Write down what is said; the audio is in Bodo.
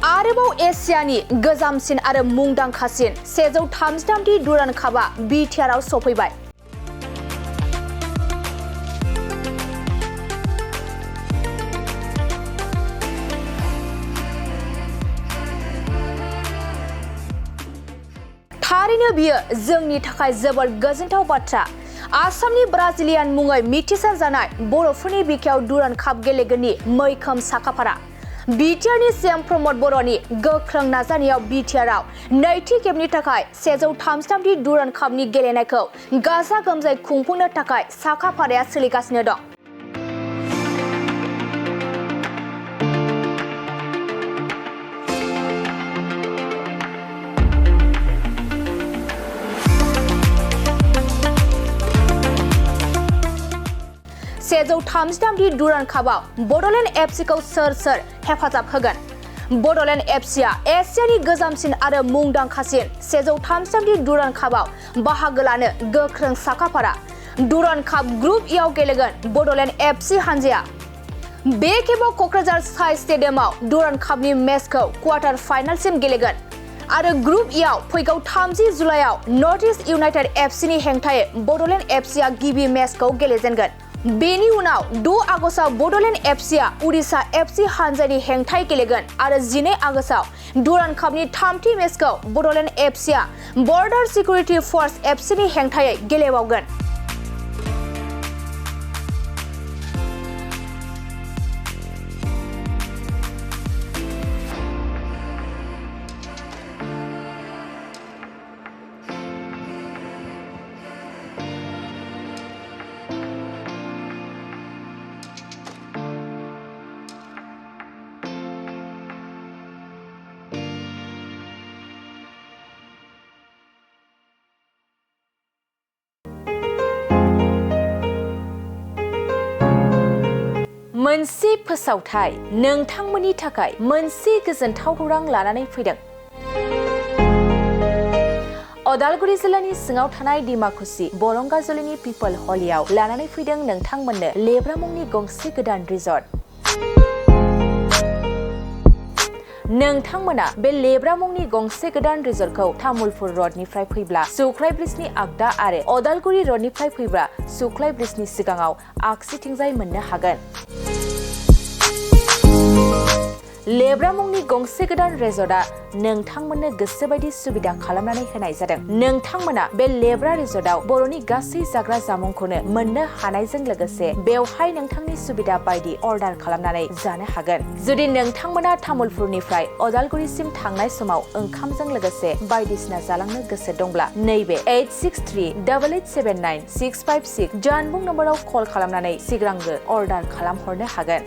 आरोबाव एशियानि गोजामसिन आरो मुंदांखासिन 133 दुरान्ड कापआ बिटिआरआव सफैबाय। थारैनो बियो जोंनि थाखाय जोबोद गोजोनथाव बाथ्रा। आसामनि ब्राजिलियान मुङै मिथिसार जानाय बर'फोरनि बिखायाव दुरान्ड काप गेलेगिरिनि मैखोम साखाफारा। बिटिआरनि सीएम प्रमद बर'नि गोख्रों नाजानायाव बिटिआरआव नैथि खेबनि थाखाय 133 दुरान्ड कापनि गेलेनायखौ गाजा गोमजायै खुंफुंनो थाखाय साखाफाराया सोलिगासिनो दं। सेजौ 33 दुरान्ड कापआव बड'लेण्ड एफसीखौ सोर हेफाजाब होगोन? बड'लेण्ड एफसीआ एशियानि गोजामसिन आरो मुंदांखासिन 133 दुरान्ड कापआव बाहागो लानो गोख्रों साखाफारा। दुरान्ड काप ग्रुप इआव गेलेगोन बड'लेण्ड एफसी हानजाया। बे खेबाव क'क्राझार स्काई स्टेडियामाव दुरान्ड कापनि मेचखौ क्वार्टार फाइनालसिम गेलेगोन आरो ग्रुप इआव फैगौ 30 जुलाइआव नर्थ इस्ट इउनाइटेड एफसीनि हेंथायै बड'लेण्ड एफसीआ गिबि मेचखौ गेलेजेनगोन। बेनि उनाव 6 आगस्टआव बड'लेण्ड एफसीआ उडिशा एफसी हानजानि हेंथायै गेलेगोन आरो 12 आगस्टआव दुरान्ड कापनि थामथि मेचखौ बड'लेण्ड एफसीआ बर्डार सिकिउरिटि फर्स एफसीनि हेंथायै गेलेबावगोन। मोनसे फोसावथाय नोंथांमोननि थाखाय मोनसे गोजोनथाव खौरां लानानै फैदों। अदालगुरि जिल्लानि सिङाव थानाय डिमाकुसि बरंगाजुलिनि पिपल हलियाव लानानै फैदों नोंथांमोननो लेब्रा मुंनि गंसे गोदान रिजर्ट। नोंथांमोना बे लेब्रा मुंनि गंसे गोदान रिजर्टखौ तामुलपुर रडनिफ्राय फैब्ला सुख्लाय ब्रिजनि आगदा आरो अदालगुरि रडनिफ्राय फैब्ला सुख्लाय ब्रिजनि सिगाङाव आगसिथिंजाय मोननो हागोन। लेब्रा मुंनि गंसे गोदान रिजर्टआ नोंथांमोननो गोसोबायदि सुबिदा खालामनानै होनाय जादों। नोंथांमोना बे लेब्रा रिजर्टआव बर'नि गासै जाग्रा जामुंखौनो मोननो हानायजों लोगोसे बेवहाय नोंथांनि सुबिदा बायदि अर्डार खालामनानै जानो हागोन। जुदि नोंथांमोना तामुलपुरनिफ्राय अदालगुरिसिम थांनाय समाव ओंखामजों लोगोसे बायदिसिना जालांनो गोसो दंब्ला नैबे 8638879656 जानबुं नम्बराव कल खालामनानै सिगांग्रो अर्डार खालामहरनो हागोन।